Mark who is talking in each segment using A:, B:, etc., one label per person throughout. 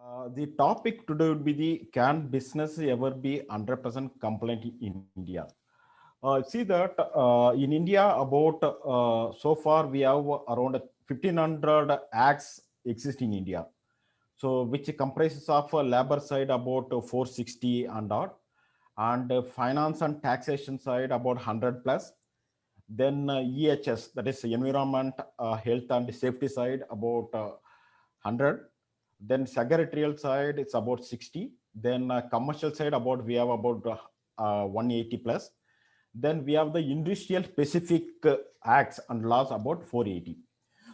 A: The topic today would be the can business ever be 100% compliant in India? See that in India, about so far we have around 1500 acts exist in India. So which comprises of labor side about 460 and odd, and finance and taxation side about 100 plus. Then EHS, that is environment, health and safety side about 100. Then secretarial side it's about 60. Then commercial side about we have about 180 plus. Then we have the industrial specific acts and laws about 480.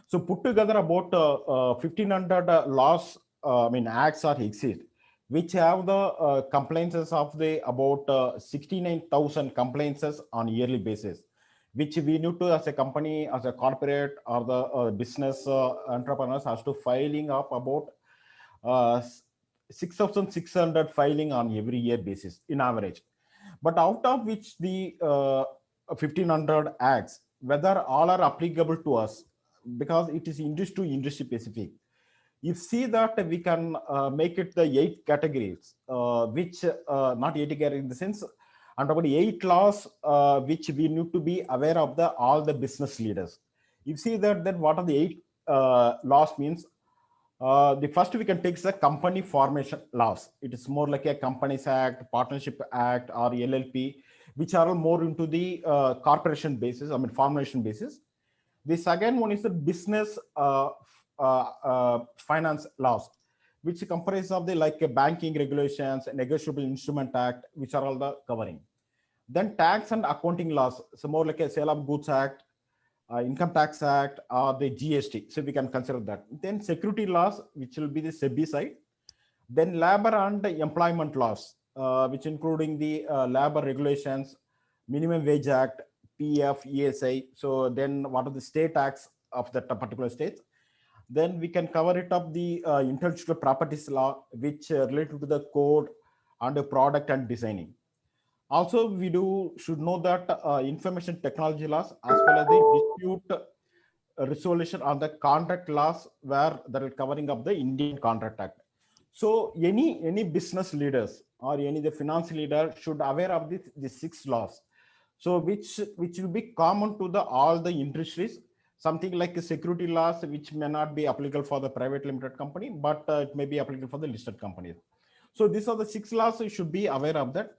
A: So put together about 1500 laws, I mean acts are exist, which have the complaints of the about 69,000 complaints on yearly basis, which we need to as a company, as a corporate or the business entrepreneurs has to filing up about uh, 6,600 filing on every year basis in average. But out of which the 1500 acts, whether all are applicable to us, because it is industry to industry specific. You see that we can make it the eight categories, which not eight categories in the sense, and about eight laws which we need to be aware of the all the business leaders. You see that then what are the eight laws means. The first we can take is the company formation laws. It is more like a Companies Act, Partnership Act, or LLP, which are all more into the corporation basis, I mean formation basis. The second one is the business finance laws, which comprise of the like banking regulations, negotiable instrument act, which are all the covering. Then tax and accounting laws, so more like a sale of goods act, income tax act, or the GST. So we can consider that. Then security laws, which will be the SEBI side. Then labor and employment laws, which including the labor regulations, minimum wage act, PF, ESI. So then what are the state acts of that particular state? Then we can cover it up the intellectual properties law, which related to the code and the product and designing. Also, we do should know that information technology laws as well as the dispute resolution on the contract laws where that are covering up the Indian Contract Act. So any business leaders or any the finance leader should aware of the six laws. So which will be common to the all the industries. Something like the security laws, which may not be applicable for the private limited company, but it may be applicable for the listed companies. So these are the six laws. You should be aware of that.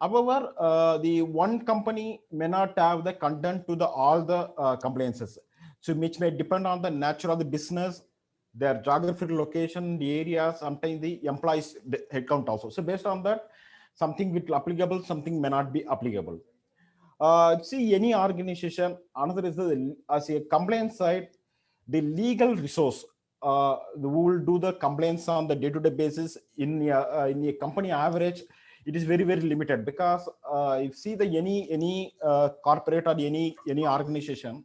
A: However, the one company may not have the content to the all the compliances, so which may depend on the nature of the business, their geographical location, the area, sometimes the employees headcount also. So based on that, something will applicable, something may not be applicable. See any organization, another is the as a compliance side, the legal resource who will do the complaints on the day-to-day basis in a company average, it is very limited because if see the any corporate or any organization,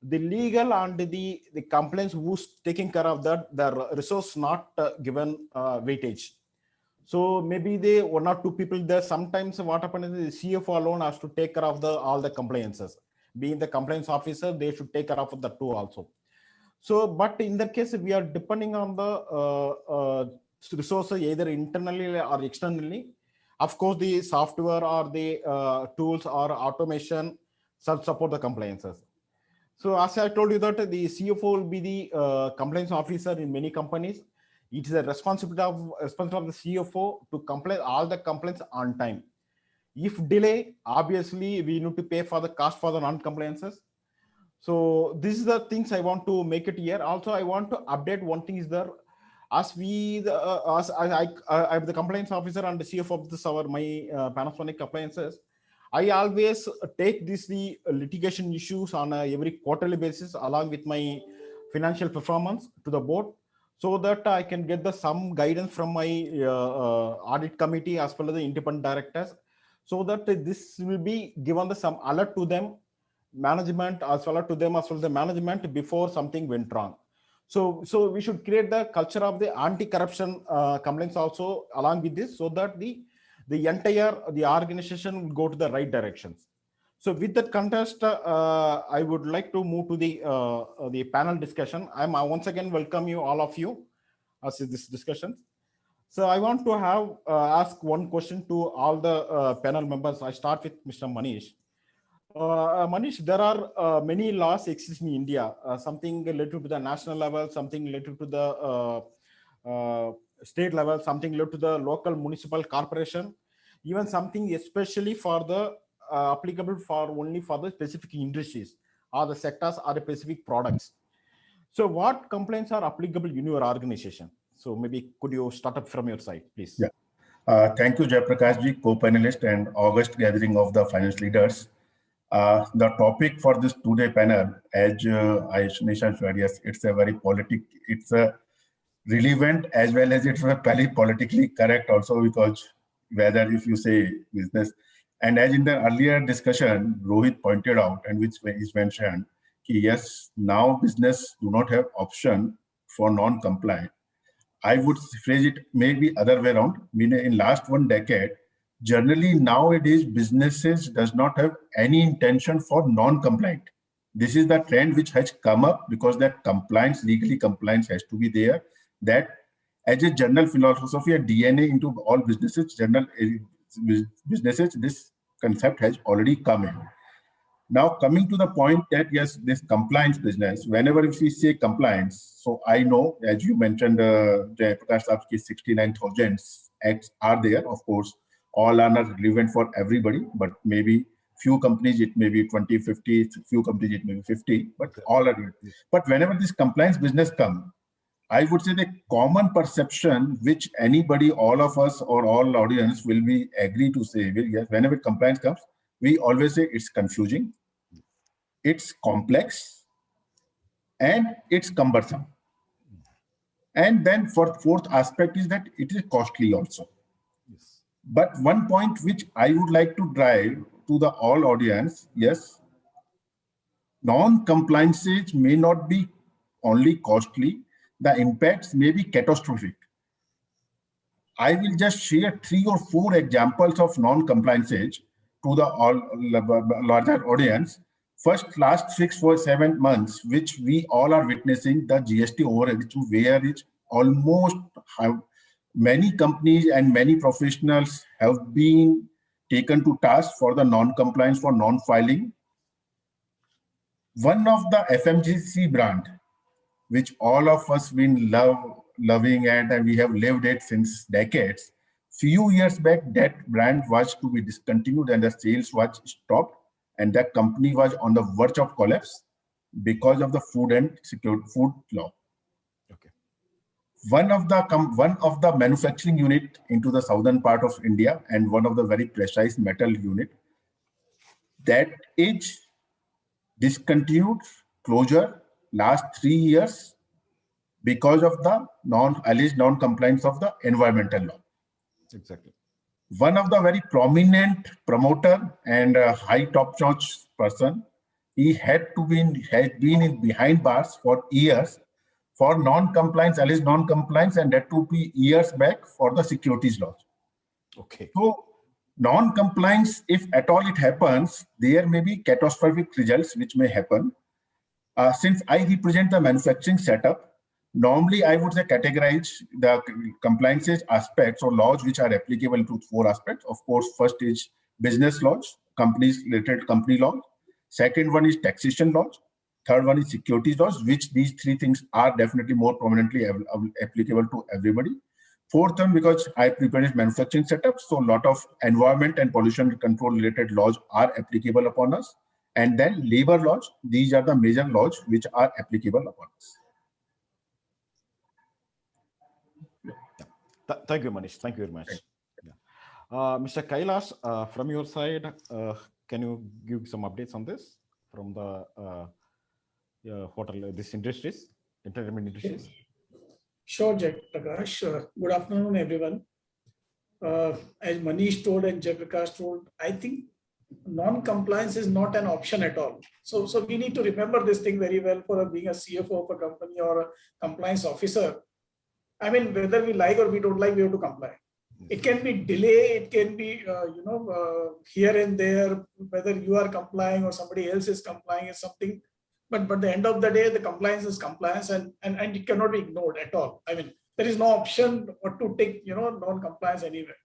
A: the legal and the complaints who's taking care of that, the resource not given weightage. So maybe they one or two people there. Sometimes what happens is the CFO alone has to take care of the all the compliances. Being the compliance officer, they should take care of the two also. So, but in that case, we are depending on the resources either internally or externally. Of course, the software or the tools or automation should support the compliances. So as I told you that the CFO will be the compliance officer in many companies. It is a responsibility of the CFO to comply all the complaints on time. If delay, obviously we need to pay for the cost for the non-compliances. So this is the things I want to make it here. Also, I want to update one thing is there. As we, as I'm the compliance officer and the CFO of this our my Panasonic appliances. I always take this the litigation issues on a every quarterly basis along with my financial performance to the board, so that I can get the some guidance from my audit committee as well as the independent directors, so that this will be given the some alert to them management as well as to them as well as the management before something went wrong. So we should create the culture of the anti-corruption complaints also along with this, so that the entire the organization will go to the right directions. So with that context, I would like to move to the panel discussion. I'm once again welcome you all of you. as is this discussion. So I want to have ask one question to all the panel members. I start with Mr. Manish. Manish, there are many laws exist in India, something related to the national level, something related to the state level, something related to the local municipal corporation, even something especially for the applicable for only for the specific industries or the sectors or the specific products. So what complaints are applicable in your organization? So maybe could you start up from your side, please?
B: Yeah. Thank you, Jayaprakash ji, co-panelist and August gathering of the finance leaders. The topic for this today panel, as Nishan said, yes, it's a very it's a relevant as well as it's a very politically correct also, because whether if you say business, and as in the earlier discussion, Rohit pointed out, and which is mentioned, yes, now business do not have option for non-compliant. I would phrase it maybe other way around. Meaning in last 1 decade, generally nowadays businesses does not have any intention for non-compliant. This is the trend which has come up because that compliance, legally compliance has to be there. That as a general philosophy and DNA into all businesses, this concept has already come in. Now coming to the point that yes, this compliance business, whenever if we say compliance, so I know, as you mentioned, Jayaprakash Saab's 69,000 acts are there. Of course, all are not relevant for everybody, but maybe few companies it may be 20, 50, few companies it may be 50, but all are relevant. But whenever this compliance business comes, I would say the common perception which anybody, all of us or all audience will be agree to say, yes, whenever compliance comes, we always say it's confusing, it's complex, and it's cumbersome. And then for fourth aspect is that it is costly also. Yes. But one point which I would like to drive to the all audience, yes, non-compliances may not be only costly, the impacts may be catastrophic. I will just share 3 or 4 examples of non-compliances to the all larger audience. First, last 6 or 7 months, which we all are witnessing the GST overhead, where it's almost many companies and many professionals have been taken to task for the non-compliance, for non-filing. One of the FMCG brand, which all of us been loving and we have lived it since decades. Few years back, that brand was to be discontinued and the sales was stopped, and that company was on the verge of collapse because of the food and security food law. Okay. One of the manufacturing unit into the southern part of India and one of the very precise metal unit that is discontinued, closure last 3 years because of the alleged non-compliance of the environmental law. Exactly. One of the very prominent promoter and high top-notch person, he had been in behind bars for years for non-compliance, alleged non-compliance, and that to be years back for the securities laws. Okay. So non-compliance, if at all it happens, there may be catastrophic results which may happen. Since I represent the manufacturing setup, normally I would say categorize the compliances aspects or laws which are applicable to 4 aspects. Of course, first is business laws, companies related company laws. Second one is taxation laws. Third one is securities laws, which these 3 things are definitely more prominently applicable to everybody. Fourth one, because I prepared manufacturing setup, so a lot of environment and pollution control related laws are applicable upon us. And then labor laws, these are the major laws which are applicable upon us.
A: Thank you, Manish. Thank you very much. Yeah. Mr. Kailash, from your side, can you give some updates on this from the hotel, this industries, entertainment industries?
C: Sure, Jayaprakash. Good afternoon, everyone. As Manish told and Jayaprakash told, I think non-compliance is not an option at all. So we need to remember this thing very well for being a CFO of a company or a compliance officer. I mean, whether we like or we don't like, we have to comply. It can be delay, it can be, here and there, whether you are complying or somebody else is complying is something. But at the end of the day, the compliance is compliance and it cannot be ignored at all. I mean, there is no option or to take, non-compliance anywhere.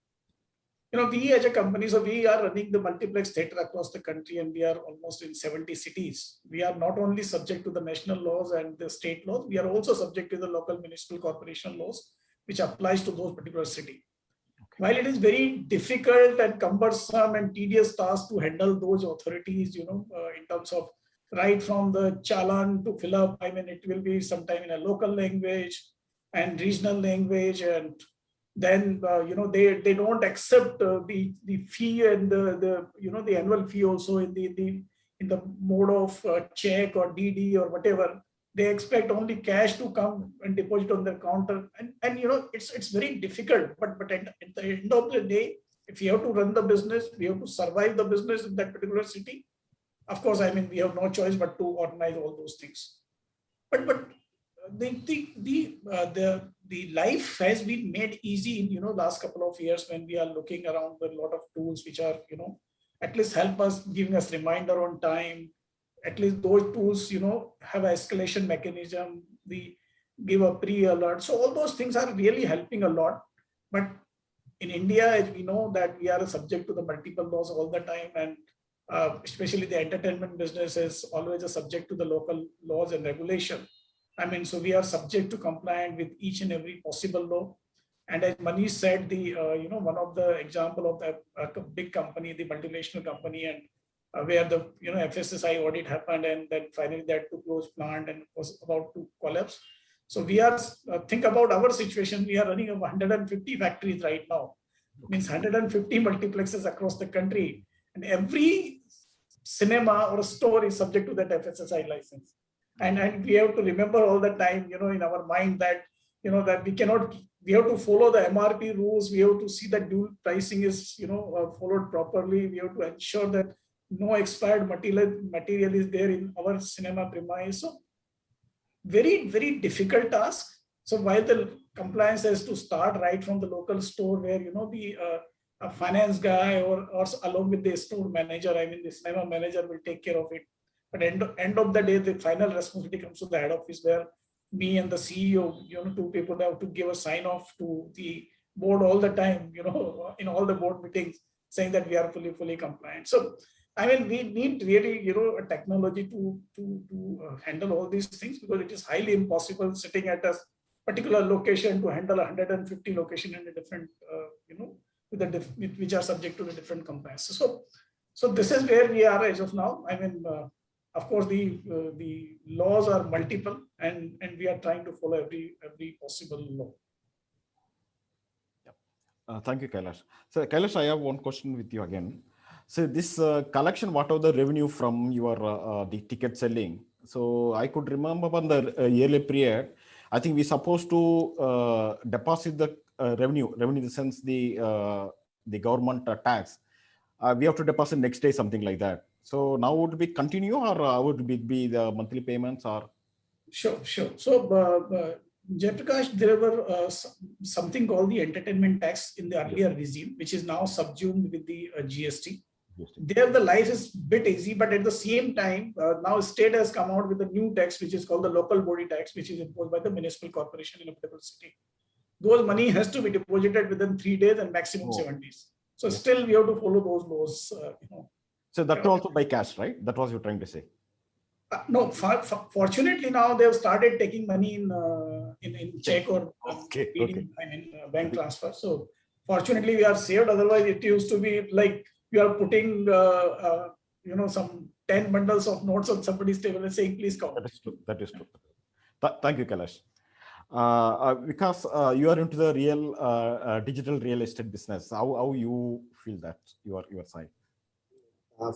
C: We as a company, so we are running the multiplex theater across the country, and we are almost in 70 cities. We are not only subject to the national laws and the state laws, we are also subject to the local municipal corporation laws, which applies to those particular city. While it is very difficult and cumbersome and tedious task to handle those authorities, in terms of right from the challan to fill up, it will be sometime in a local language and regional language, and then they don't accept the fee and the annual fee also in the mode of check or DD or whatever. They expect only cash to come and deposit on their counter, and it's very difficult. But at the end of the day, if you have to run the business, we have to survive the business in that particular city. Of course, we have no choice but to organize all those things. But the life has been made easy in last couple of years, when we are looking around a lot of tools which are at least help us, giving us reminder on time. At least those tools have an escalation mechanism. We give a pre-alert. So all those things are really helping a lot. But in India, as we know that we are subject to the multiple laws all the time, and especially the entertainment business is always a subject to the local laws and regulation. So we are subject to compliant with each and every possible law. And as Manish said, one of the example of a big company, the multinational company, and where the FSSAI audit happened, and then finally they had to close plant and was about to collapse. So we are think about our situation. We are running 150 factories right now. Means 150 multiplexes across the country, and every cinema or store is subject to that FSSAI license. And we have to remember all the time, in our mind that that we have to follow the MRP rules. We have to see that dual pricing is followed properly. We have to ensure that no expired material is there in our cinema premise. So very, very difficult task. So while the compliance has to start right from the local store, where the a finance guy or along with the store manager, the cinema manager will take care of it. But end of the day, the final responsibility comes to the head office, where me and the CEO, two people have to give a sign off to the board all the time, in all the board meetings, saying that we are fully compliant. So we need really, a technology to handle all these things, because it is highly impossible sitting at a particular location to handle 150 locations in a different, which are subject to the different compliances. So this is where we are as of now. Of course, the laws are multiple, and we are trying to follow every possible law.
A: Thank you, Kailash. So Kailash, I have one question with you again. So this collection, what are the revenue from your the ticket selling? So I could remember on the yearly period, I think we're supposed to deposit the revenue in the sense the government tax. We have to deposit next day, something like that. So now would it be continue, or would it be the monthly payments, or?
C: Sure. So Jayaprakash, there were something called the entertainment tax in the earlier regime, which is now subsumed with the GST. There the life is a bit easy, but at the same time, now state has come out with a new tax, which is called the local body tax, which is imposed by the municipal corporation in a particular city. Those money has to be deposited within 3 days and maximum 7 days. So still we have to follow those laws.
A: So that also by cash, right? That was you're trying to say.
C: No, fortunately now they have started taking money in check or bank transfer. So fortunately we are saved. Otherwise it used to be like you are putting some 10 bundles of notes on somebody's table and saying, please count.
A: That is true. Thank you, Kailash. Because you are into the real digital real estate business, how you feel that your side?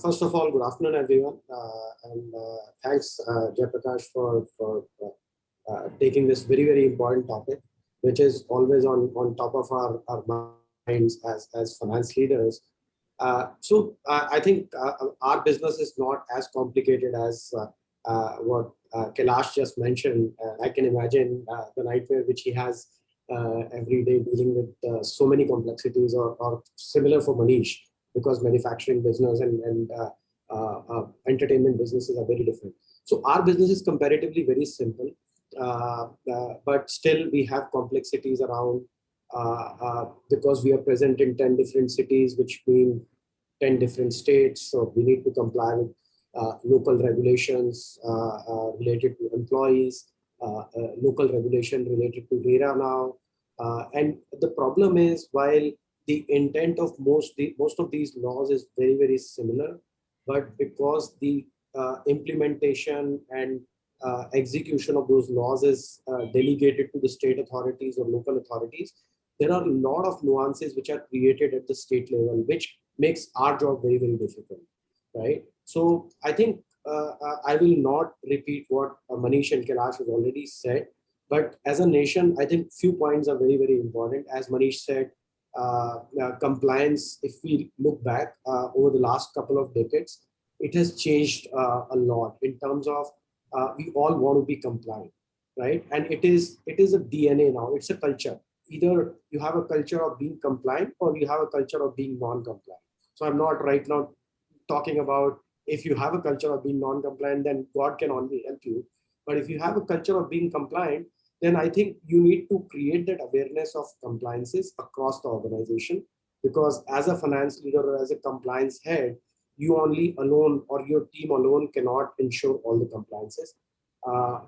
D: First of all, good afternoon, everyone, and thanks, Jayaprakash, for taking this very important topic, which is always on top of our minds as finance leaders. So I think our business is not as complicated as what Kailash just mentioned. I can imagine the nightmare which he has every day dealing with so many complexities, or similar for Manish, because manufacturing business and entertainment businesses are very different. So our business is comparatively very simple. but still we have complexities around because we are present in 10 different cities, which mean 10 different states. So we need to comply with local regulations related to employees, local regulation related to RERA now. And the problem is, while the intent of most of these laws is very, very similar, but because the implementation and execution of those laws is delegated to the state authorities or local authorities, there are a lot of nuances which are created at the state level, which makes our job very, very difficult, right? So I think I will not repeat what Manish and Kailash has already said, but as a nation, I think few points are very, very important. As Manish said, compliance, if we look back over the last couple of decades, it has changed a lot in terms of we all want to be compliant, right? And it is a DNA now, it's a culture. Either you have a culture of being compliant or you have a culture of being non-compliant. So I'm not right now talking about if you have a culture of being non-compliant, then God can only help you. But if you have a culture of being compliant, then I think you need to create that awareness of compliances across the organization, because as a finance leader or as a compliance head, you only alone or your team alone cannot ensure all the compliances.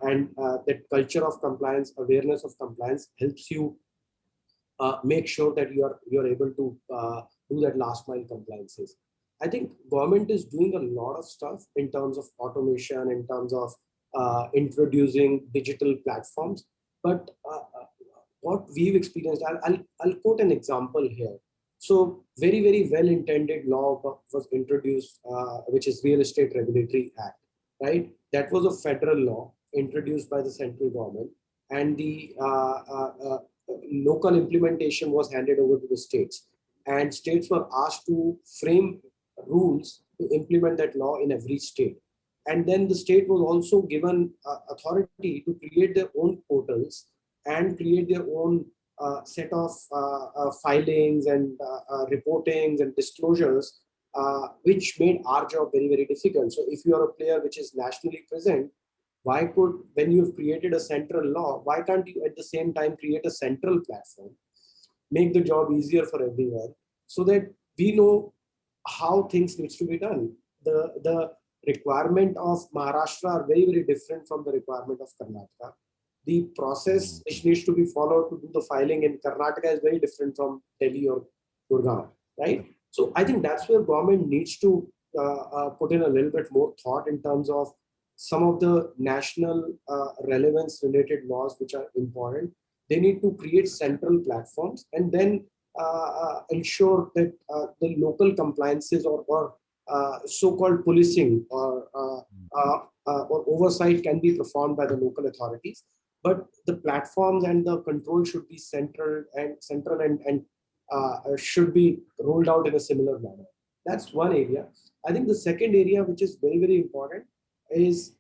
D: And that culture of compliance, awareness of compliance helps you make sure that you are able to do that last mile compliances. I think government is doing a lot of stuff in terms of automation, in terms of introducing digital platforms. But what we've experienced, I'll quote an example here. So very, very well-intended law was introduced, which is Real Estate Regulatory Act, right? That was a federal law introduced by the central government, and the local implementation was handed over to the states. And states were asked to frame rules to implement that law in every state. And then the state was also given authority to create their own portals and create their own set of filings and reportings and disclosures, which made our job very, very difficult. So if you are a player which is nationally present, why could, when you've created a central law, why can't you at the same time create a central platform, make the job easier for everyone, so that we know how things needs to be done? The requirement of Maharashtra are very, very different from the requirement of Karnataka. The process which needs to be followed to do the filing in Karnataka is very different from Delhi or Gurgaon, right? So I think that's where government needs to put in a little bit more thought in terms of some of the national relevance related laws which are important. They need to create central platforms and then ensure that the local compliances or so-called policing or oversight can be performed by the local authorities. But the platforms and the control should be central and should be rolled out in a similar manner. That's one area. I think the second area, which is very, very important, is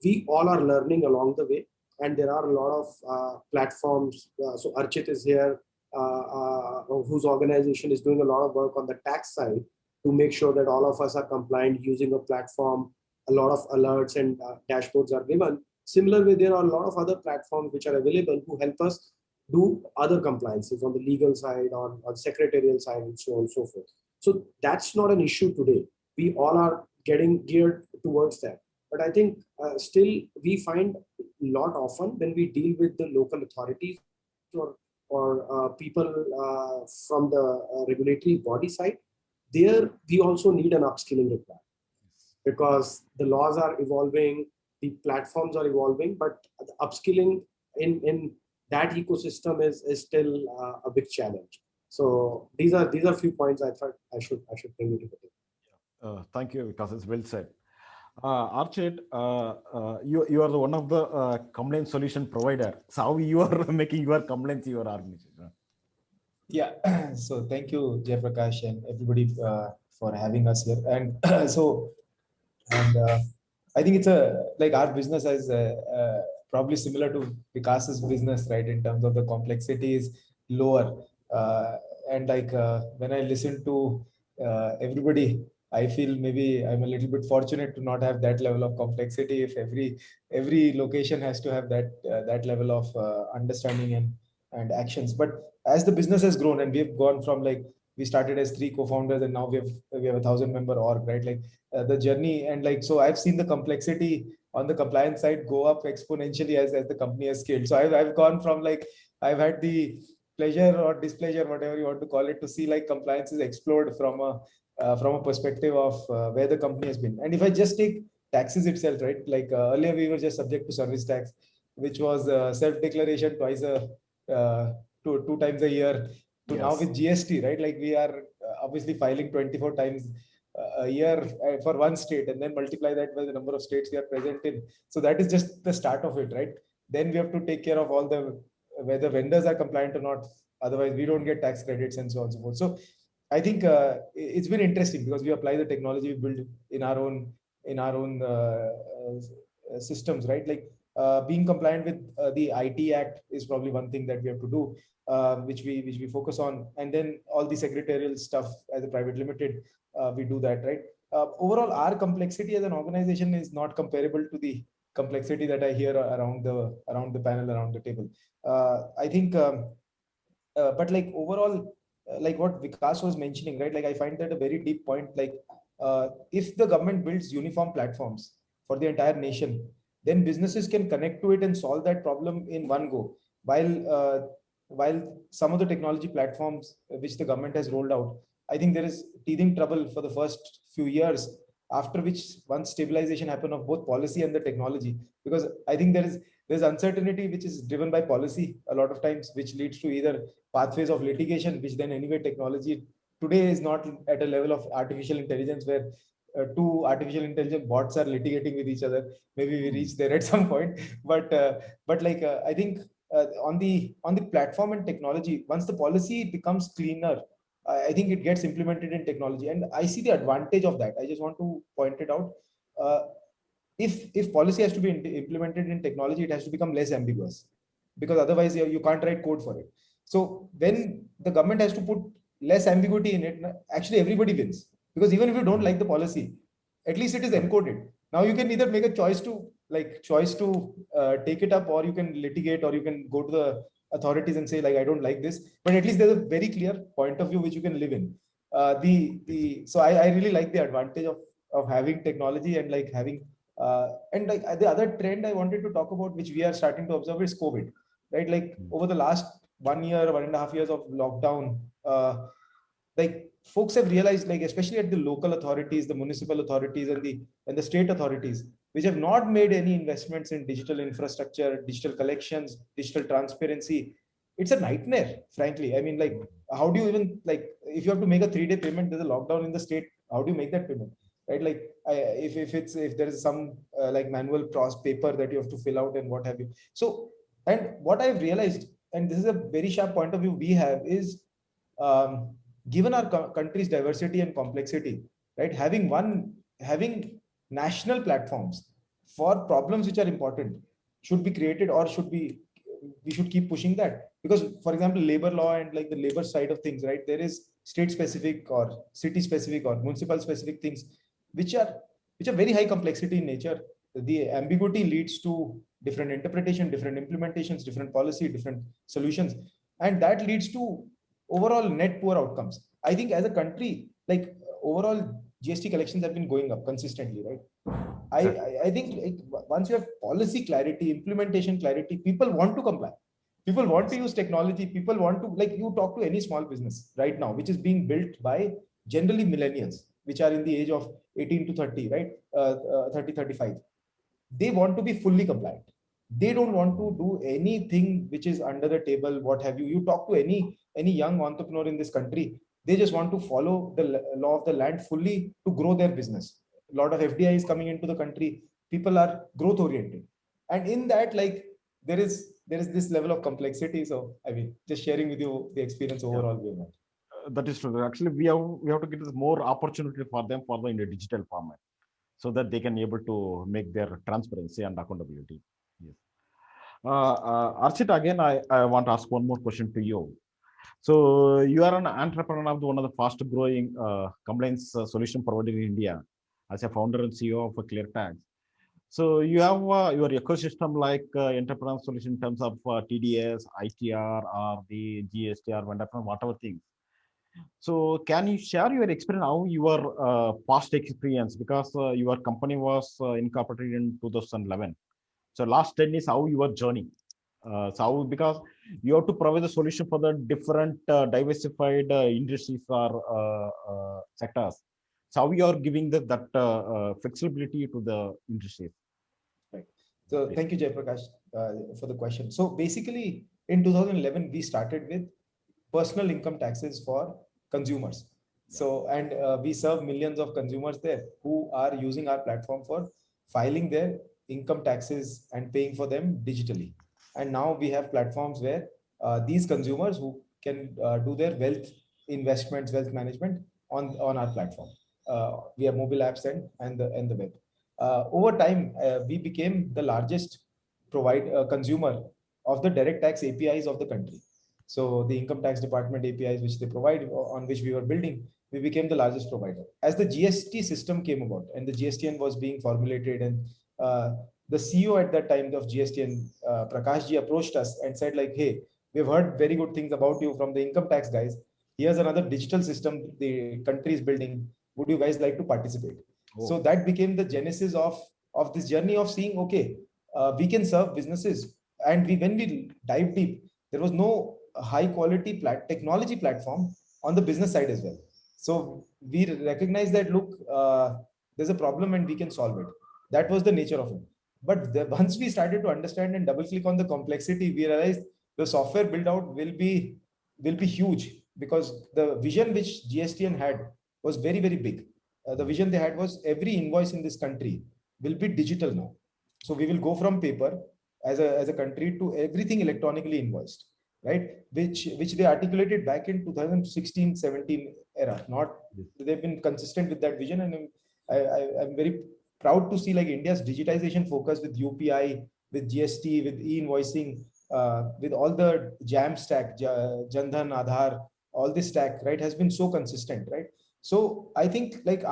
D: we all are learning along the way, and there are a lot of platforms. So Archit is here, whose organization is doing a lot of work on the tax side to make sure that all of us are compliant using a platform. A lot of alerts and dashboards are given. Similarly, there are a lot of other platforms which are available who help us do other compliances on the legal side, on secretarial side, and so on and so forth. So that's not an issue today. We all are getting geared towards that. But I think still we find a lot often when we deal with the local authorities or people from the regulatory body side, there we also need an upskilling requirement, because the laws are evolving, the platforms are evolving, but the upskilling in that ecosystem is still a big challenge. So these are a few points I thought I should bring you to the table.
A: Thank you, Vikas. It's well said. Archit, you are the one of the complaint solution provider. So how you are making your complaints your organization?
E: Yeah. So thank you, Jaiprakash, and everybody for having us here. And I think it's like our business is probably similar to Vikas's business, right? In terms of the complexity is lower. And like when I listen to everybody I feel maybe I'm a little bit fortunate to not have that level of complexity. If every location has to have that level of understanding and actions. But as the business has grown and we've gone from like we started as 3 co-founders and now we have a 1,000-member org, right? Like the journey and like so I've seen the complexity on the compliance side go up exponentially as the company has scaled. So I've gone from like I've had the pleasure or displeasure, whatever you want to call it, to see like compliances explode from a perspective of where the company has been. And if I just take taxes itself, right? Like earlier we were just subject to service tax, which was self-declaration twice two times a year. To now
A: Yes.
E: with GST, right? Like we are obviously filing 24 times a year for one state, and then multiply that by the number of states we are present in. So that is just the start of it, right? Then we have to take care of all the whether vendors are compliant or not. Otherwise, we don't get tax credits and so on and so forth. So I think it's been interesting because we apply the technology we build in our own systems, right? Like being compliant with the IT Act is probably one thing that we have to do, which we focus on, and then all the secretarial stuff as a private limited, we do that, right? Overall, our complexity as an organization is not comparable to the complexity that I hear around the panel, around the table. I think, but like overall, like what Vikas was mentioning, right? Like I find that a very deep point. Like if the government builds uniform platforms for the entire nation, then businesses can connect to it and solve that problem in one go. While some of the technology platforms which the government has rolled out, I think there is teething trouble for the first few years. After which, once stabilization happen of both policy and the technology, because I think there's uncertainty which is driven by policy a lot of times, which leads to either pathways of litigation, which then anyway technology today is not at a level of artificial intelligence where two artificial intelligence bots are litigating with each other. Maybe we reach there at some point, but like I think on the platform and technology, once the policy becomes cleaner, I think it gets implemented in technology, and I see the advantage of that. I just want to point it out. Uh, if policy has to be implemented in technology, it has to become less ambiguous, because otherwise you can't write code for it. So when the government has to put less ambiguity in it, actually everybody wins, because even if you don't like the policy, at least it is encoded. Now you can either make a choice to take it up, or you can litigate, or you can go to the authorities and say like I don't like this, but at least there's a very clear point of view which you can live in. So I really like the advantage of having technology and like having and like the other trend I wanted to talk about, which we are starting to observe, is COVID, right? Like over the last 1 year, 1.5 years of lockdown, like folks have realized, like especially at the local authorities, the municipal authorities, and the state authorities, which have not made any investments in digital infrastructure, digital collections, digital transparency. It's a nightmare, frankly. I mean, like, how do you even like if you have to make a 3-day payment, there's a lockdown in the state. How do you make that payment? Right? Like, if there is some like manual process paper that you have to fill out and what have you. So, and what I've realized, and this is a very sharp point of view we have, is given our country's diversity and complexity, right? Having national platforms for problems which are important should be created, or we should keep pushing that, because for example labor law and like the labor side of things, right, there is state specific or city specific or municipal specific things which are very high complexity in nature. The ambiguity leads to different interpretation, different implementations, different policy, different solutions, and that leads to overall net poor outcomes. I think as a country, like overall GST collections have been going up consistently, right? I think like, once you have policy clarity, implementation clarity, people want to comply. People want to use technology. People want to, like, you talk to any small business right now, which is being built by generally millennials, which are in the age of 18 to 30, right? 30, 35. They want to be fully compliant. They don't want to do anything which is under the table, what have you. You talk to any young entrepreneur in this country, they just want to follow the law of the land fully to grow their business. A lot of FDI is coming into the country. People are growth oriented, and in that, like, there is this level of complexity. So I mean, just sharing with you the experience overall we have had.
A: That is true. Actually, we have to get this more opportunity for them for the in a digital format, so that they can able to make their transparency and accountability. Yes. Archit, again, I want to ask one more question to you. So you are an entrepreneur of one of the fast growing compliance solution provider in India as a founder and CEO of ClearTax. So you have your ecosystem like entrepreneur solution in terms of TDS, ITR, or the GST or vendor firm, whatever things. So can you share your experience, how your past experience, because your company was incorporated in 2011. So last 10 is how your journey. So how, because you have to provide the solution for the different diversified industries or sectors. So how you are giving that flexibility to the industries.
E: Right. So thank you, Jaiprakash, for the question. So basically, in 2011, we started with personal income taxes for consumers. So, and we serve millions of consumers there who are using our platform for filing their income taxes and paying for them digitally. And now we have platforms where these consumers who can do their wealth investments, wealth management on our platform via mobile apps and the web. Over time, we became the largest consumer of the direct tax APIs of the country. So the income tax department APIs which they provide, on which we were building, we became the largest provider. As the GST system came about and the GSTN was being formulated, and the CEO at that time of GSTN, Prakash ji, approached us and said like, hey, we've heard very good things about you from the income tax guys. Here's another digital system the country is building. Would you guys like to participate? Oh. So that became the genesis of this journey of seeing, okay, we can serve businesses. And when we dive deep, there was no high quality technology platform on the business side as well. So we recognize that, look, there's a problem and we can solve it. That was the nature of it. But once we started to understand and double click on the complexity, we realized the software build out will be huge, because the vision which GSTN had was very, very big. The vision they had was every invoice in this country will be digital now. So we will go from paper as a country to everything electronically invoiced, right? Which they articulated back in 2016-17 era. They've been consistent with that vision, and I'm very proud to see like India's digitization focus with UPI, with GST, with e-invoicing, with all the JAM stack, Jan Dhan, Aadhaar, all this stack, right, has been so consistent, right? So I think like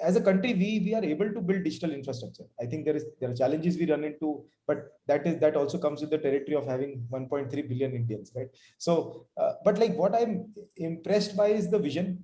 E: as a country, we are able to build digital infrastructure. I think there are challenges we run into, but that also comes with the territory of having 1.3 billion Indians, right? So, but like what I'm impressed by is the vision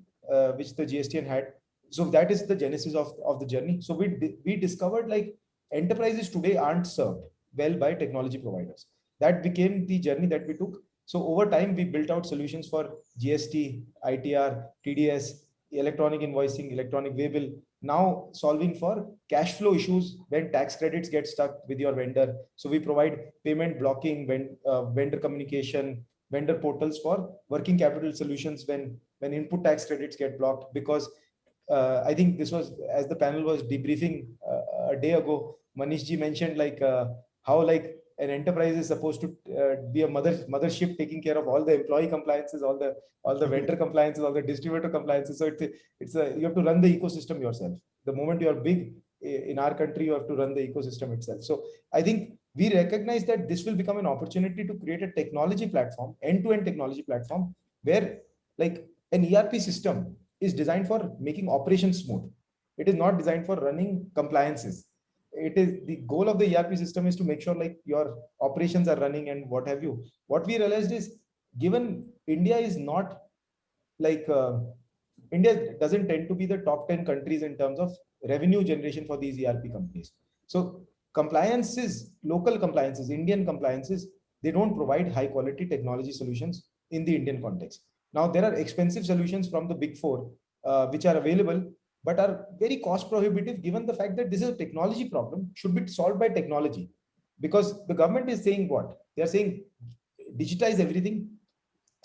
E: which the GSTN had. So that is the genesis of the journey. So we discovered like enterprises today aren't served well by technology providers. That became the journey that we took. So over time, we built out solutions for GST, ITR, TDS, electronic invoicing, electronic waybill, now solving for cash flow issues when tax credits get stuck with your vendor. So we provide payment blocking, vendor communication, vendor portals for working capital solutions when input tax credits get blocked. Because I think this was, as the panel was debriefing a day ago, Manish ji mentioned like how like an enterprise is supposed to be a mothership taking care of all the employee compliances, all the vendor compliances, all the distributor compliances. So you have to run the ecosystem yourself. The moment you are big in our country, you have to run the ecosystem itself. So I think we recognize that this will become an opportunity to create a technology platform, end-to-end technology platform, where like an ERP system is designed for making operations smooth. It is not designed for running compliances. It is the goal of the ERP system is to make sure like your operations are running and what have you. What we realized is, given India is not like India doesn't tend to be the top 10 countries in terms of revenue generation for these ERP companies. So compliances, local compliances, Indian compliances, they don't provide high quality technology solutions in the Indian context. Now there are expensive solutions from the big four which are available, but are very cost prohibitive, given the fact that this is a technology problem, should be solved by technology. Because the government is saying what? They are saying digitize everything,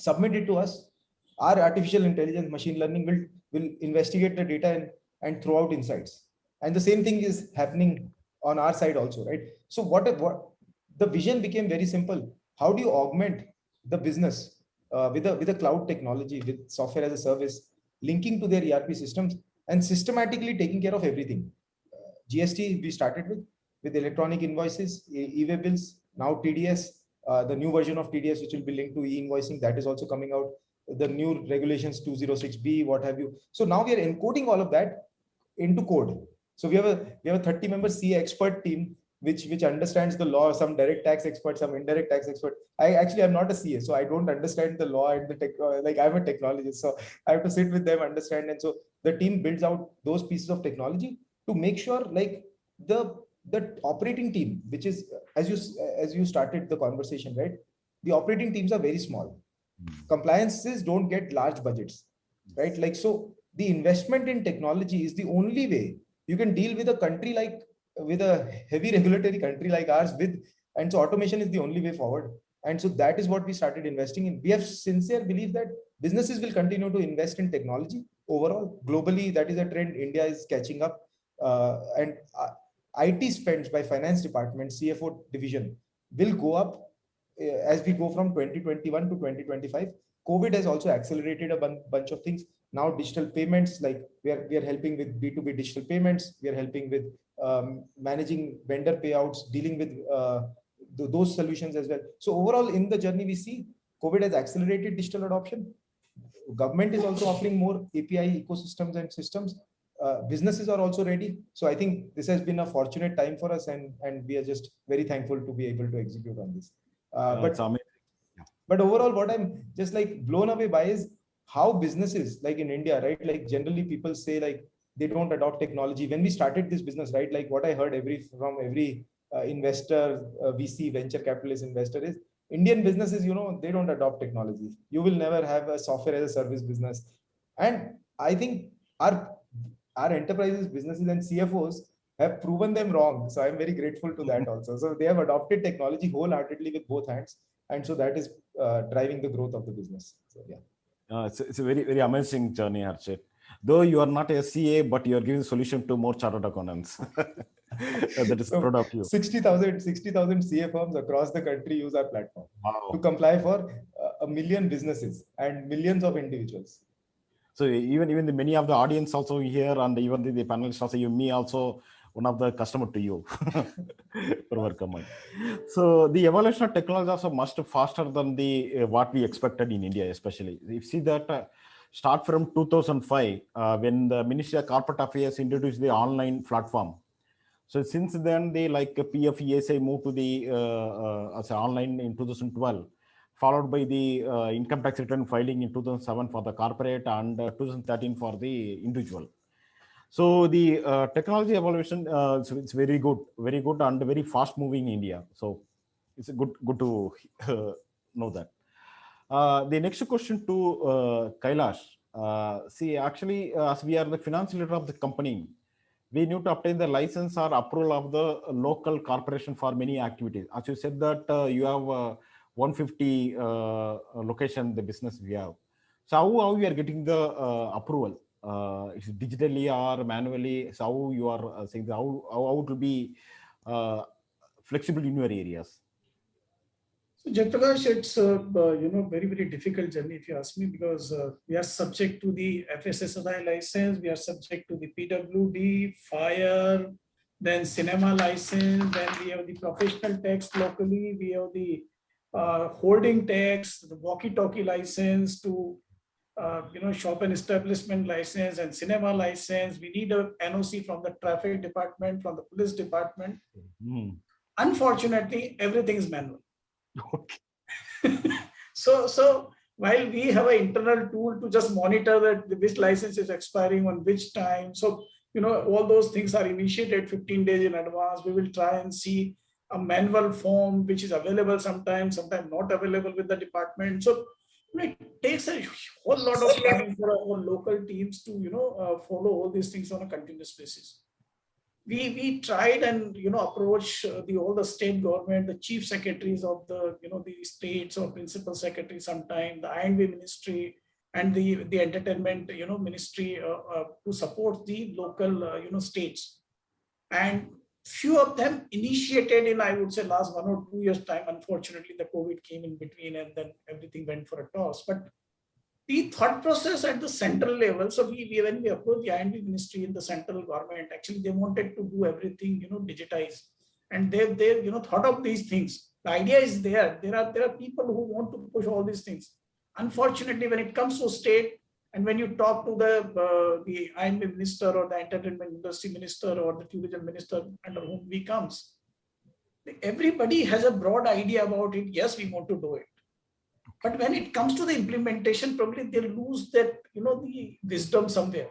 E: submit it to us. Our artificial intelligence, machine learning will investigate the data and throw out insights. And the same thing is happening on our side also, right? So what the vision became very simple. How do you augment the business with a cloud technology, with software as a service, linking to their ERP systems and systematically taking care of everything? GST we started with electronic invoices, e-way bills, now TDS, The new version of TDS, which will be linked to e-invoicing, that is also coming out. The new regulations 206B, what have you. So now we are encoding all of that into code. So we have a 30-member CA expert team which understands the law, some direct tax expert, some indirect tax expert. I'm not a CA, so I don't understand the law and the tech. Like I'm a technologist, so I have to sit with them, understand. And so the team builds out those pieces of technology to make sure, like the operating team, which is as you started the conversation, right? The operating teams are very small. Compliances don't get large budgets, right? Like, so the investment in technology is the only way you can deal with a country with a heavy regulatory country like ours and so automation is the only way forward. And so that is what we started investing in. We have sincere belief that businesses will continue to invest in technology overall. Globally, that is a trend. India is catching up. And IT spends by finance department, CFO division will go up as we go from 2021 to 2025. COVID has also accelerated a bunch of things. Now digital payments, like we are helping with B2B digital payments. We are helping with managing vendor payouts, dealing with those solutions as well. So overall in the journey, we see COVID has accelerated digital adoption. Government is also offering more API ecosystems and systems. Businesses are also ready. So I think this has been a fortunate time for us, and we are just very thankful to be able to execute on this. But overall, what I'm just like blown away by is how businesses like in India, right? Like generally people say like they don't adopt technology. When we started this business, right? Like what I heard from every investor, VC, venture capitalist investor is Indian businesses, they don't adopt technology. You will never have a software as a service business. And I think our enterprises, businesses and CFOs have proven them wrong. So I'm very grateful to that also. So they have adopted technology wholeheartedly with both hands. And so that is driving the growth of the business. So yeah.
A: It's a very, very amazing journey, Harshit. Though you are not a CA, but you are giving solution to more chartered accountants. That is proud of you.
E: 60,000 CA firms across the country use our platform to comply for 1 million businesses and millions of individuals.
A: So even the many of the audience also here, and even the panelists also, me also one of the customer to you for our comment. So the evolution of technology also much faster than the what we expected in India, especially. If you see that start from 2005 when the Ministry of Corporate Affairs introduced the online platform. So since then, they like PFESA moved to the as online in 2012. Followed by the income tax return filing in 2007 for the corporate and 2013 for the individual. So the technology evolution, so it's very good and very fast moving in India. So it's good to know that. The next question to Kailash. See, actually, as we are the finance leader of the company, we need to obtain the license or approval of the local corporation for many activities. As you said that you have 150 location the business we have. So how you are getting the approval? Is it digitally or manually? So how you are saying how it will be flexible in your areas?
C: So Jayprakash, it's very, very difficult journey if you ask me, because we are subject to the FSSAI license, we are subject to the PWD, fire, then cinema license, then we have the professional tax locally, we have the holding tax, the walkie-talkie license, to shop and establishment license and cinema license. We need a NOC from the traffic department, from the police department. Unfortunately, everything is manual. So while we have an internal tool to just monitor that which license is expiring on which time, so all those things are initiated 15 days in advance. We will try and see a manual form which is available sometimes not available with the department. So it takes a whole lot of time for our local teams to follow all these things on a continuous basis. We tried and approach all the state government, the chief secretaries of the the states or principal secretaries, sometime the INV ministry and the entertainment ministry to support the local states, and few of them initiated in, I would say, last 1 or 2 years time. Unfortunately, the COVID came in between and then everything went for a toss. But the thought process at the central level, so when we approached the INV ministry in the central government, actually they wanted to do everything digitize, and they thought of these things. The idea is there. There are people who want to push all these things. Unfortunately, when it comes to state, and when you talk to the IMB minister or the entertainment industry minister or the tourism minister under whom we comes, everybody has a broad idea about it. Yes, we want to do it. But when it comes to the implementation, probably they lose that, the wisdom somewhere.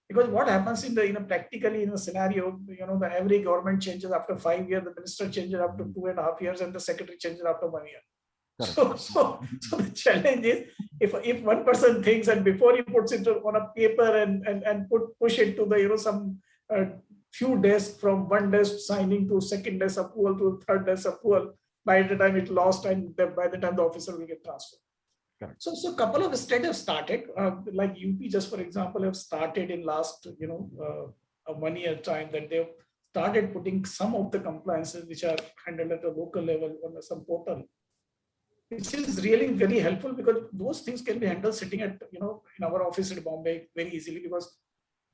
C: Because what happens practically in a scenario, the every government changes after 5 years, the minister changes after 2.5 years, and the secretary changes after 1 year. So the challenge is if one person thinks and before he puts it on a paper and push it to the some few desks, from one desk signing to second desk approval to third desk approval, by the time it lost and by the time the officer will get transferred.
A: Correct.
C: So a couple of states have started, like UP, just for example, have started in last a 1 year time, that they've started putting some of the compliances which are handled at a local level on some portal, which is really very helpful, because those things can be handled sitting at in our office at Bombay very easily, because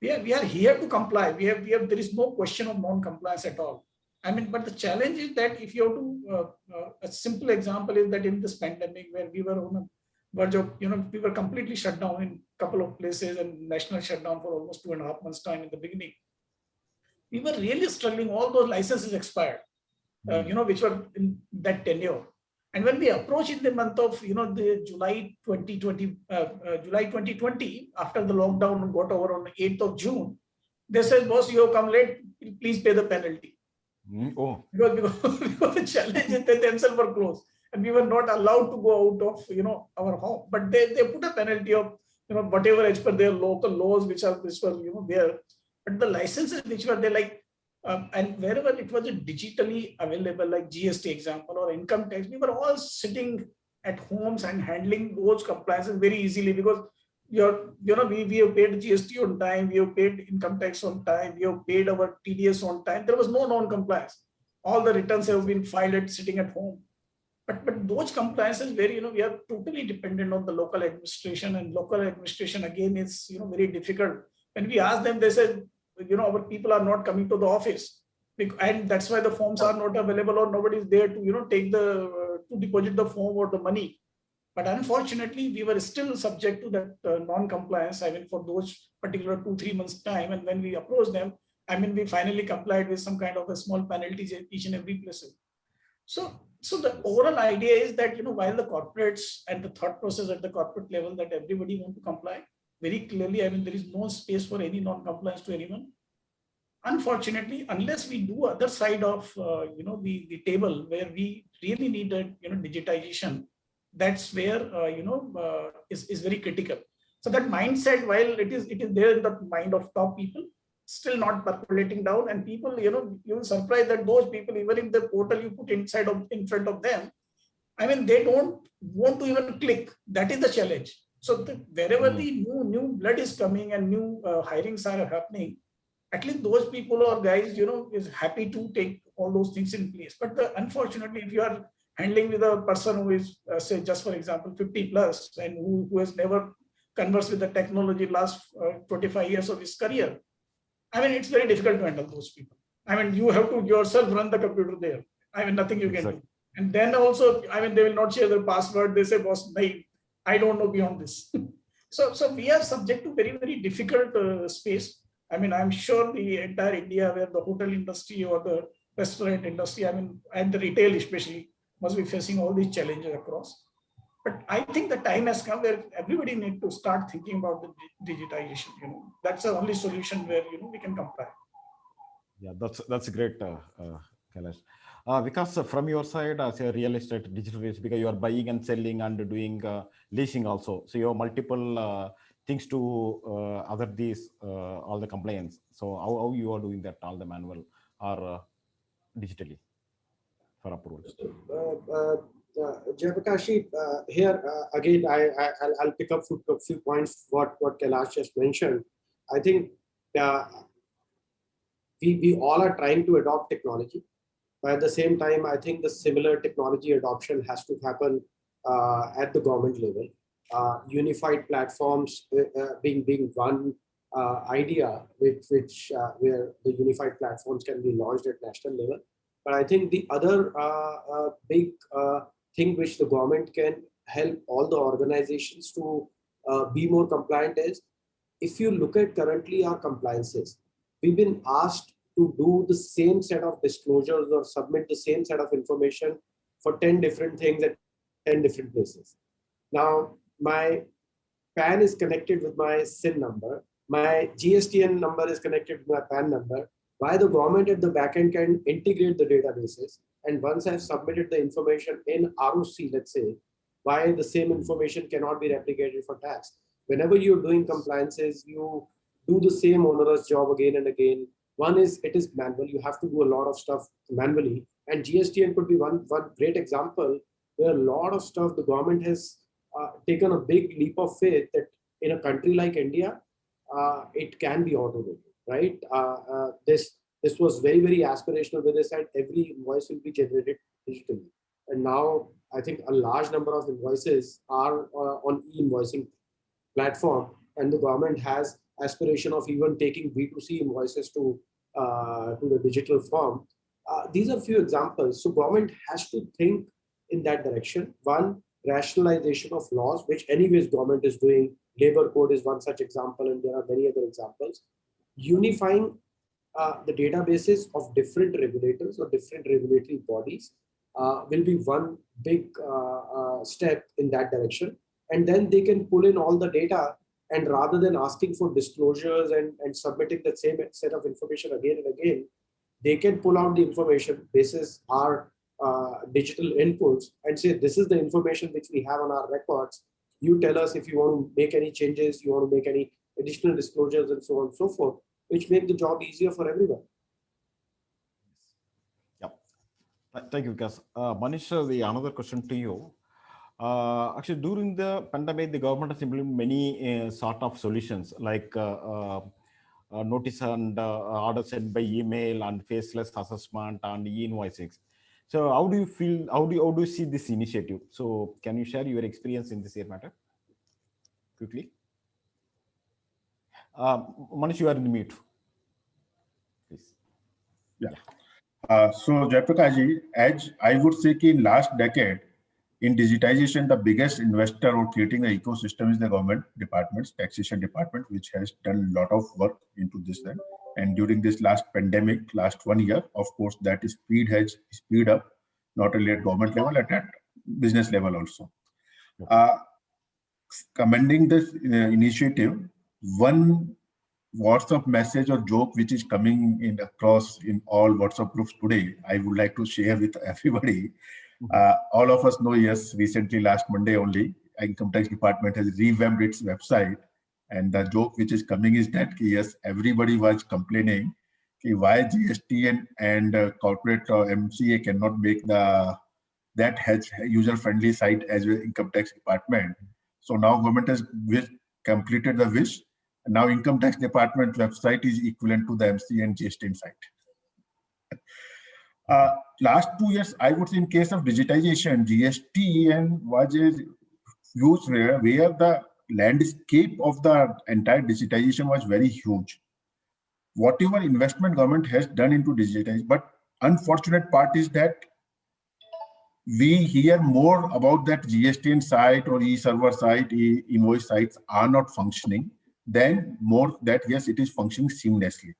C: we are here to comply. We have there is no question of non-compliance at all. I mean, but the challenge is that if you have to, a simple example is that in this pandemic, where we were on a verge of, we were completely shut down in a couple of places and national shutdown for almost 2.5 months time in the beginning. We were really struggling. All those licenses expired, which were in that tenure. And when we approached in the month of, the July 2020, after the lockdown got over on the 8th of June, they said, boss, you have come late, please pay the penalty.
A: Oh.
C: Because the challenge is they themselves were closed and we were not allowed to go out of, our home. But they put a penalty of, whatever as per their local laws, which were, there. But the licenses which were there, like, and wherever it was digitally available, like GST example or income tax, we were all sitting at homes and handling those compliances very easily, because we have paid GST on time, we have paid income tax on time, we have paid our TDS on time. There was no non-compliance. All the returns have been filed sitting at home. But those compliances where, we are totally dependent on the local administration, and local administration again is, very difficult. When we ask them, they said, our people are not coming to the office, and that's why the forms are not available, or nobody is there to, take to deposit the form or the money. But unfortunately, we were still subject to that non-compliance, for those particular 2-3 months time. And when we approached them, we finally complied with some kind of a small penalties each and every place. So the overall idea is that, while the corporates and the thought process at the corporate level that everybody want to comply very clearly, there is no space for any non-compliance to anyone. Unfortunately, unless we do other side of, the table where we really need a, digitization, that's where, is very critical. So that mindset, while it is there in the mind of top people, still not percolating down, and people, you will surprise that those people, even in the portal you put in front of them, they don't want to even click. That is the challenge. So wherever the new blood is coming and new hirings are happening, at least those people or guys, is happy to take all those things in place. But unfortunately, if you are handling with a person who is, say, just for example, 50 plus, and who has never conversed with the technology last 25 years of his career, it's very difficult to handle those people. You have to yourself run the computer there. Nothing you can do. And then also, they will not share their password. They say, boss, I don't know beyond this. So we are subject to very, very difficult space. I'm sure the entire India, where the hotel industry or the restaurant industry, and the retail especially, must be facing all these challenges across. But I think the time has come where everybody needs to start thinking about the digitization. That's the only solution where, we can comply.
A: Yeah, that's great, Kailash. Because from your side, as a real estate digital real estate, because you are buying and selling and doing leasing also, so you have multiple things to other these all the compliance. So how you are doing that, all the manual or digitally for approval?
D: Jayaprakash, here again, I'll pick up a few points what Kailash just mentioned. I think we all are trying to adopt technology, but at the same time, I think the similar technology adoption has to happen at the government level. Unified platforms being one idea, where the unified platforms can be launched at national level. But I think the other big thing which the government can help all the organizations to be more compliant is, if you look at currently our compliances, we've been asked to do the same set of disclosures or submit the same set of information for 10 different things at 10 different places. Now, my PAN is connected with my SIN number. My GSTN number is connected with my PAN number. Why the government at the backend can integrate the databases. And once I've submitted the information in ROC, let's say, why the same information cannot be replicated for tax. Whenever you're doing compliances, you do the same onerous job again and again. One is, it is manual. You have to do a lot of stuff manually. And GSTN could be one great example where a lot of stuff the government has taken a big leap of faith that in a country like India, it can be automated, right? This was very, very aspirational, where they said every invoice will be generated digitally. And now I think a large number of invoices are on e-invoicing platform, and the government has aspiration of even taking B2C invoices to the digital form. These are few examples. So government has to think in that direction. One, rationalization of laws, which anyways government is doing. Labor code is one such example, and there are many other examples. Unifying the databases of different regulators or different regulatory bodies will be one big step in that direction. And then they can pull in all the data, and rather than asking for disclosures and submitting the same set of information again and again, they can pull out the information basis our digital inputs and say, this is the information which we have on our records. You tell us if you want to make any changes, you want to make any additional disclosures, and so on and so forth, which make the job easier for everyone.
A: Yeah. Thank you, Vikas. Manish, the another question to you. Actually, during the pandemic, the government has implemented many sort of solutions like notice and order sent by email and faceless assessment and e-invoicing. So how do you feel, how do you see this initiative? So can you share your experience in this matter quickly? Manish, you are in mute. Please.
B: Yeah. So Jayaprakash, as I would say, in last decade, in digitization, the biggest investor or creating the ecosystem is the government departments, taxation department, which has done a lot of work into this. And during this last pandemic, last 1 year, of course, that speed has speed up, not only at government level, at business level also. Commending this initiative, one WhatsApp message or joke which is coming in across in all WhatsApp groups today, I would like to share with everybody. All of us know, yes, recently last Monday only, Income Tax Department has revamped its website, and the joke which is coming is that yes, everybody was complaining why GST and corporate or MCA cannot make that has user-friendly site as well Income Tax Department. So now government has completed the wish. Now Income Tax Department website is equivalent to the MCA and GST site. Last 2 years, I would say in case of digitization, GST and was a huge where the landscape of the entire digitization was very huge. Whatever investment government has done into digitization, but unfortunate part is that we hear more about that GST site or e-server site, e-invoice sites are not functioning, then more that yes, it is functioning seamlessly.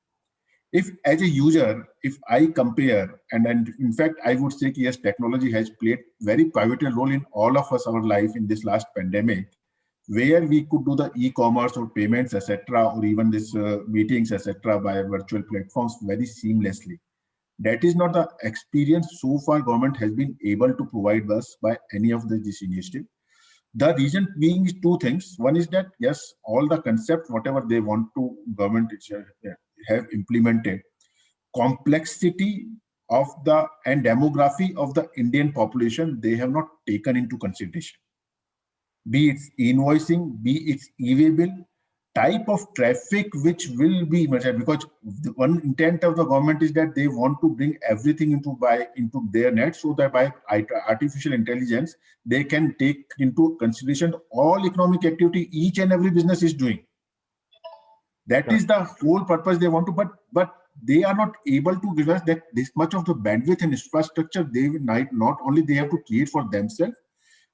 B: If as a user, if I compare, and in fact, I would say yes, technology has played very pivotal role in all of us, our life in this last pandemic, where we could do the e-commerce or payments, etc., or even this meetings, etc., by virtual platforms very seamlessly. That is not the experience so far government has been able to provide us by any of this initiative. The reason being is two things. One is that yes, all the concept, whatever they want to government have implemented, complexity of the and demography of the Indian population, they have not taken into consideration. Be it invoicing, be it e-way bill, type of traffic which will be measured, because the one intent of the government is that they want to bring everything into their net, so that by artificial intelligence they can take into consideration all economic activity each and every business is doing. That is the whole purpose they want to, but they are not able to give us that this much of the bandwidth and infrastructure. They will not only they have to create for themselves.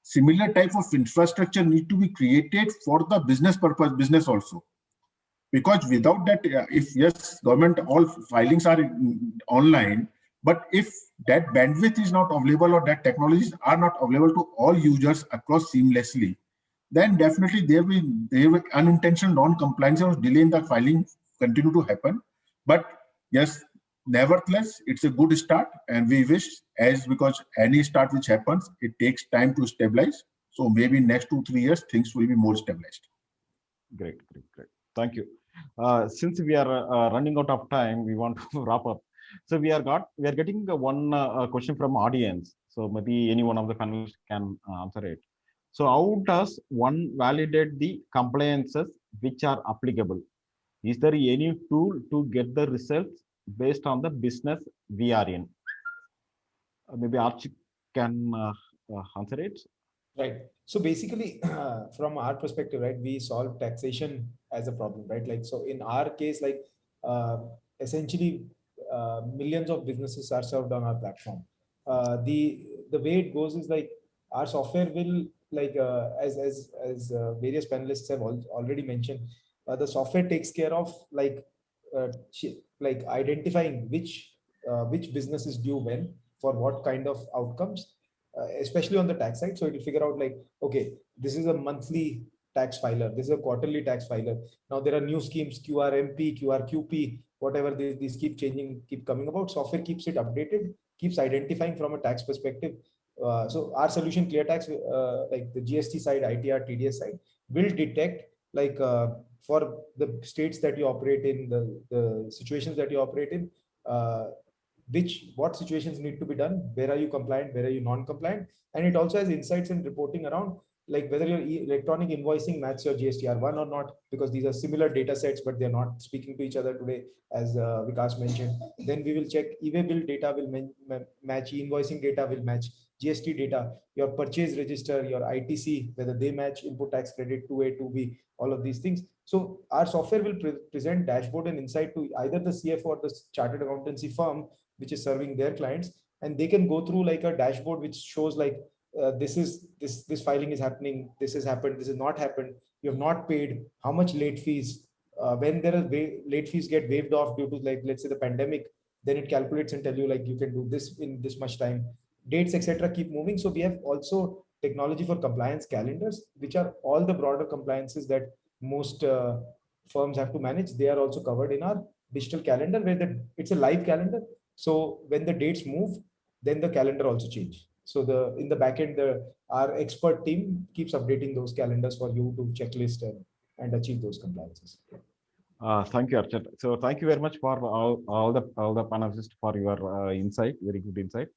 B: Similar type of infrastructure need to be created for the business purpose, business also. Because without that, if yes, government all filings are online, but if that bandwidth is not available or that technologies are not available to all users across seamlessly, then definitely there will unintentional non-compliance or delay in the filing continue to happen. But yes, nevertheless, it's a good start, and we wish, as because any start which happens, it takes time to stabilize. So maybe next 2-3 years things will be more stabilized.
A: Great. Thank you. Since we are running out of time, we want to wrap up. So we are getting one question from audience. So maybe any one of the panelists can answer it. So how does one validate the compliances which are applicable? Is there any tool to get the results based on the business we are in? Maybe Archie can answer it.
E: Right. So basically, from our perspective, right, we solve taxation as a problem, right? Like, so in our case, like, essentially, millions of businesses are served on our platform. The way it goes is like our software will, like, as various panelists have already mentioned, the software takes care of like identifying which business is due when for what kind of outcomes. Especially on the tax side. So it will figure out like, okay, this is a monthly tax filer, this is a quarterly tax filer. Now there are new schemes, QRMP, QRQP, whatever these keep changing, keep coming about. Software keeps it updated, keeps identifying from a tax perspective. So our solution ClearTax, like the GST side, ITR, TDS side, will detect like for the states that you operate in, the situations that you operate in, what situations need to be done, where are you compliant, where are you non-compliant, and it also has insights and reporting around like whether your electronic invoicing matches your GSTR1 or not, because these are similar data sets but they're not speaking to each other today, as Vikas mentioned. Then we will check e-way bill data will match, invoicing data will match GST data, your purchase register, your ITC, whether they match input tax credit 2A, 2B, all of these things. So our software will present dashboard and insight to either the CFO or the chartered accountancy firm which is serving their clients, and they can go through like a dashboard which shows like this filing is happening, this has happened, this has not happened, you have not paid, how much late fees, when there are late fees get waived off due to, like, let's say the pandemic, then it calculates and tell you like you can do this in this much time, dates etc. keep moving. So we have also technology for compliance calendars, which are all the broader compliances that most firms have to manage. They are also covered in our digital calendar, where it's a live calendar. So when the dates move, then the calendar also change. So in the backend, our expert team keeps updating those calendars for you to checklist and achieve those compliances.
A: Thank you, Archit. So thank you very much for all the panelists for your insight, very good insight.